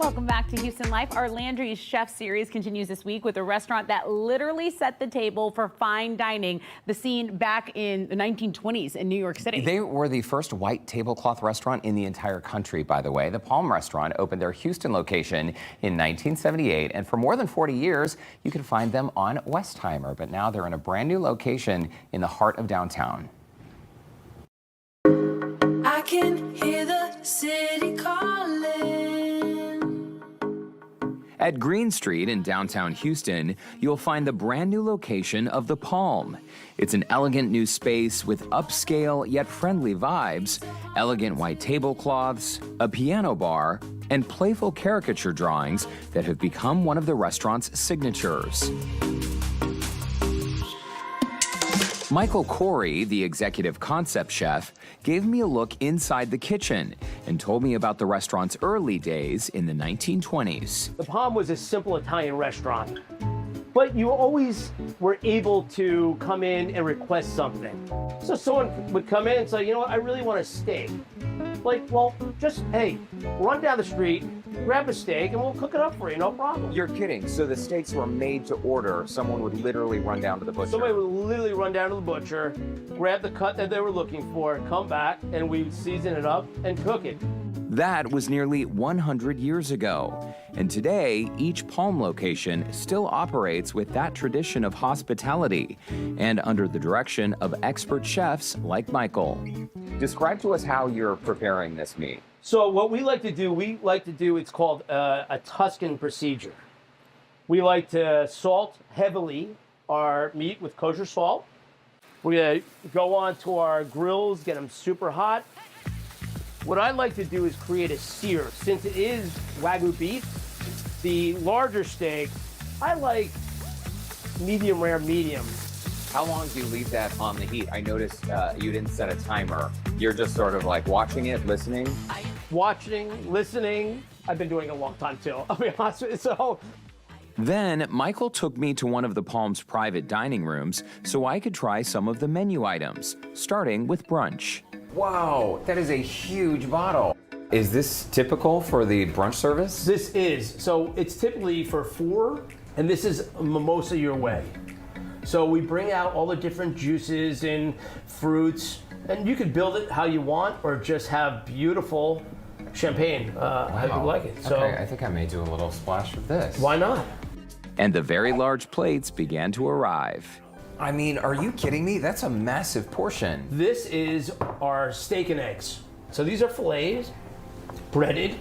Welcome back to Houston Life. Our Landry Chef series continues this week with a restaurant that literally set the table for fine dining, the scene back in the 1920s in New York City. They were the first white tablecloth restaurant in the entire country, by the way. The Palm Restaurant opened their Houston location in 1978, and for more than 40 years, you can find them on Westheimer. But now they're in a brand new location in the heart of downtown. I can hear the city calling. At Green Street in downtown Houston, you'll find the brand new location of The Palm. It's an elegant new space with upscale yet friendly vibes, elegant white tablecloths, a piano bar, and playful caricature drawings that have become one of the restaurant's signatures. Michael Coury, the executive concept chef, gave me a look inside the kitchen and told me about the restaurant's early days in the 1920s. The Palm was a simple Italian restaurant, but you always were able to come in and request something. So someone would come in and say, you know what, I really want a steak. Like, well, just, hey, run down the street, grab a steak, and we'll cook it up for you, no problem. You're kidding. So the steaks were made to order. Someone would literally run down to the butcher. Somebody would literally run down to the butcher, grab the cut that they were looking for, come back, and we'd season it up and cook it. That was nearly 100 years ago. And today, each Palm location still operates with that tradition of hospitality and under the direction of expert chefs like Michael. Describe to us how you're preparing this meat. So what we like to do, it's called a Tuscan procedure. We like to salt heavily our meat with kosher salt. We're gonna go on to our grills, get them super hot. What I like to do is create a sear. Since it is Wagyu beef, the larger steak, I like medium rare, medium. How long do you leave that on the heat? I noticed you didn't set a timer. You're just sort of like watching it, listening? Watching, listening. I've been doing it a long time too, I'll be honest with you. So. Then Michael took me to one of the Palm's private dining rooms so I could try some of the menu items, starting with brunch. Wow, that is a huge bottle. Is this typical for the brunch service? This is. So it's typically for 4, and this is mimosa your way. So we bring out all the different juices and fruits, and you could build it how you want or just have beautiful champagne, how you like it. So okay, I think I may do a little splash of this. Why not? And the very large plates began to arrive. I mean, are you kidding me? That's a massive portion. This is our steak and eggs. So these are fillets, breaded,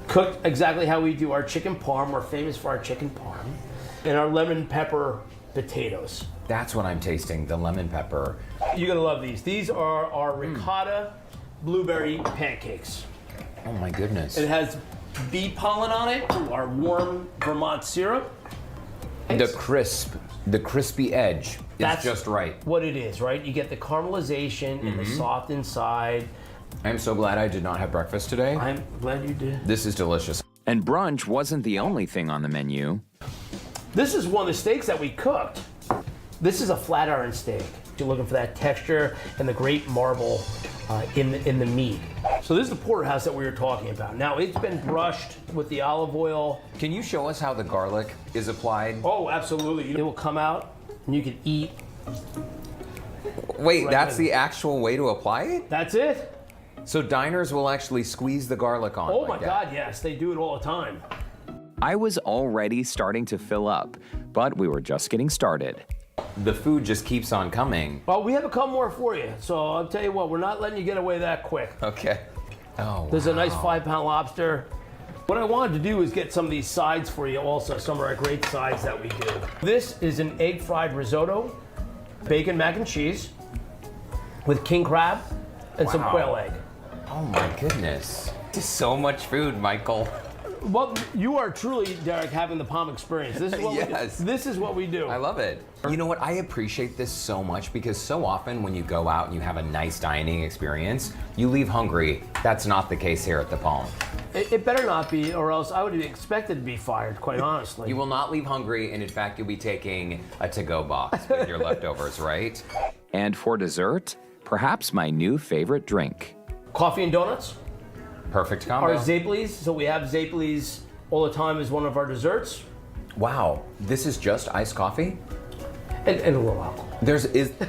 cooked exactly how we do our chicken parm. We're famous for our chicken parm. And our lemon pepper potatoes. That's what I'm tasting, the lemon pepper. You're gonna love these. These are our ricotta blueberry pancakes. Oh my goodness. It has bee pollen on it, our warm Vermont syrup. The crispy edge is just right. What it is, right? You get the caramelization and the soft inside. I'm so glad I did not have breakfast today. I'm glad you did. This is delicious. And brunch wasn't the only thing on the menu. This is one of the steaks that we cooked. This is a flat iron steak. You're looking for that texture and the great marble in the meat. So this is the porterhouse that we were talking about. Now it's been brushed with the olive oil. Can you show us how the garlic is applied? Oh, absolutely. It will come out and you can eat. Wait, that's the actual way to apply it? That's it. So diners will actually squeeze the garlic on. Oh my God, yes, they do it all the time. I was already starting to fill up, but we were just getting started. The food just keeps on coming. Well, we have a couple more for you. So I'll tell you what, we're not letting you get away that quick. Okay. Oh, There's wow. a nice 5-pound lobster. What I wanted to do is get some of these sides for you also, some of our great sides that we do. This is an egg fried risotto, bacon mac and cheese with king crab and some quail egg. Oh my goodness. This is so much food, Michael. Well, you are truly, Derrick, having the Palm experience. This is what Yes. we do. This is what we do. I love it. You know what? I appreciate this so much because so often when you go out and you have a nice dining experience, you leave hungry. That's not the case here at the Palm. It better not be, or else I would be expected to be fired, quite honestly. You will not leave hungry, and in fact, you'll be taking a to-go box with your leftovers, right? And for dessert, perhaps my new favorite drink. Coffee and donuts. Perfect combo. Our Zapleys, so we have Zapleys all the time is one of our desserts. Wow, this is just iced coffee? And a little alcohol. There's booze in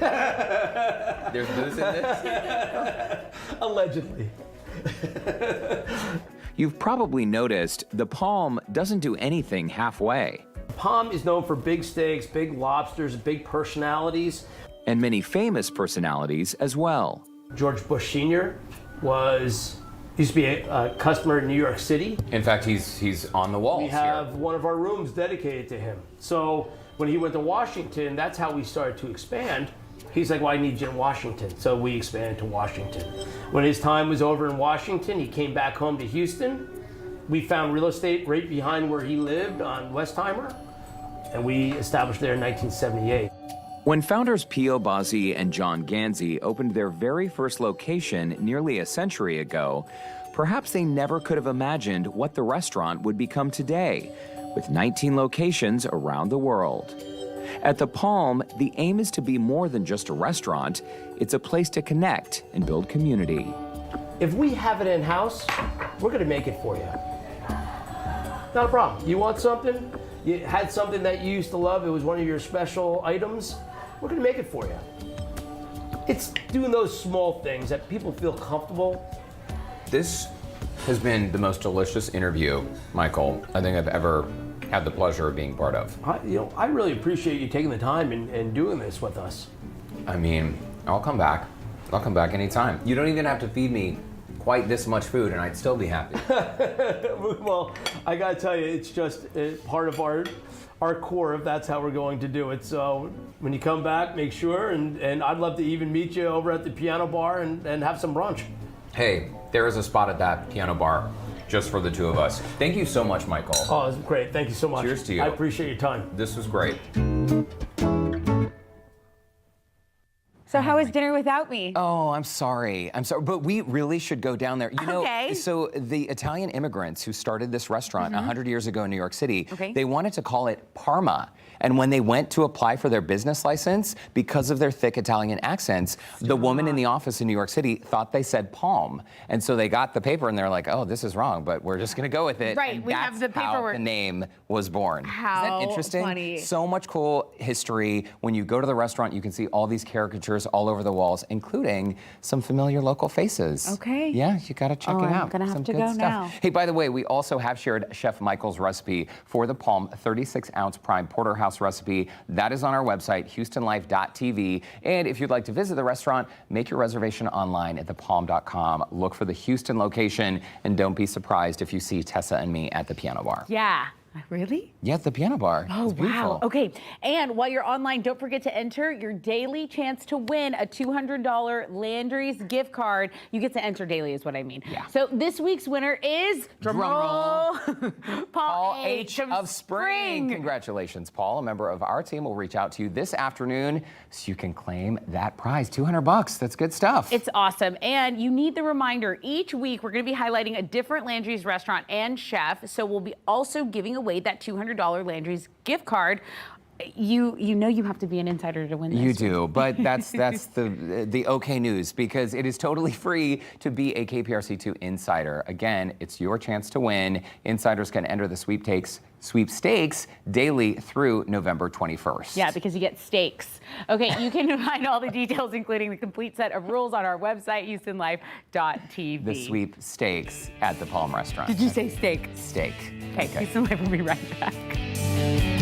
this? Allegedly. You've probably noticed the Palm doesn't do anything halfway. Palm is known for big steaks, big lobsters, big personalities. And many famous personalities as well. George Bush Sr. used to be a customer in New York City. In fact, he's on the walls We have one of our rooms dedicated to him. So when he went to Washington, that's how we started to expand. He's like, well, I need you in Washington. So we expanded to Washington. When his time was over in Washington, he came back home to Houston. We found real estate right behind where he lived on Westheimer, and we established there in 1978. When founders Pio Bazzi and John Ganzi opened their very first location nearly a century ago, perhaps they never could have imagined what the restaurant would become today, with 19 locations around the world. At the Palm, the aim is to be more than just a restaurant. It's a place to connect and build community. If we have it in-house, we're gonna make it for you. Not a problem. You want something? You had something that you used to love, it was one of your special items, we're gonna make it for you. It's doing those small things that people feel comfortable. This has been the most delicious interview, Michael, I think I've ever had the pleasure of being part of. I really appreciate you taking the time and doing this with us. I mean, I'll come back. I'll come back anytime. You don't even have to feed me quite this much food and I'd still be happy. Well, I gotta tell you, it's just part of our core if that's how we're going to do it. So when you come back, make sure, and I'd love to even meet you over at the piano bar and have some brunch. Hey, there is a spot at that piano bar just for the two of us. Thank you so much, Michael. Oh, it's great. Thank you so much. Cheers to you. I appreciate your time. This was great. So how was dinner without me? Oh, I'm sorry. But we really should go down there. You know, Okay. so the Italian immigrants who started this restaurant 100 years ago in New York City, they wanted to call it Parma. And when they went to apply for their business license, because of their thick Italian accents, the woman in the office in New York City thought they said Palm. And so they got the paper and they're like, oh, this is wrong, but we're just gonna go with it. Right, and we have the that's how paperwork. the name was born. How Isn't that interesting? funny. So much cool history. When you go to the restaurant, you can see all these caricatures all over the walls, including some familiar local faces. Okay. Yeah, you gotta check it I'm out. gonna have Some to good go stuff. now. Hey, by the way, we also have shared Chef Michael's recipe for the Palm 36-ounce prime porterhouse recipe. That is on our website, houstonlife.tv. And if you'd like to visit the restaurant, make your reservation online at thepalm.com. Look for the Houston location, and don't be surprised if you see Tessa and me at the piano bar. Yeah. Really? Yeah, the piano bar. Oh, It's beautiful. wow. Okay. And while you're online, don't forget to enter your daily chance to win a $200 Landry's gift card. You get to enter daily is what I mean. Yeah. So this week's winner is, drumroll, Paul H. of Spring. Congratulations, Paul. A member of our team will reach out to you this afternoon so you can claim that prize. $200. That's good stuff. It's awesome. And you need the reminder, each week we're going to be highlighting a different Landry's restaurant and chef. So we'll be also giving away that $200 Landry's gift card. You know you have to be an insider to win this. You do, but that's the okay news, because it is totally free to be a KPRC2 insider. Again, it's your chance to win. Insiders can enter the sweepstakes daily through November 21st. Yeah, because you get stakes. Okay, you can find all the details, including the complete set of rules, on our website, houstonlife.tv. The sweepstakes at the Palm Restaurant. Did you say steak? Steak. Okay, Houston Life will be right back.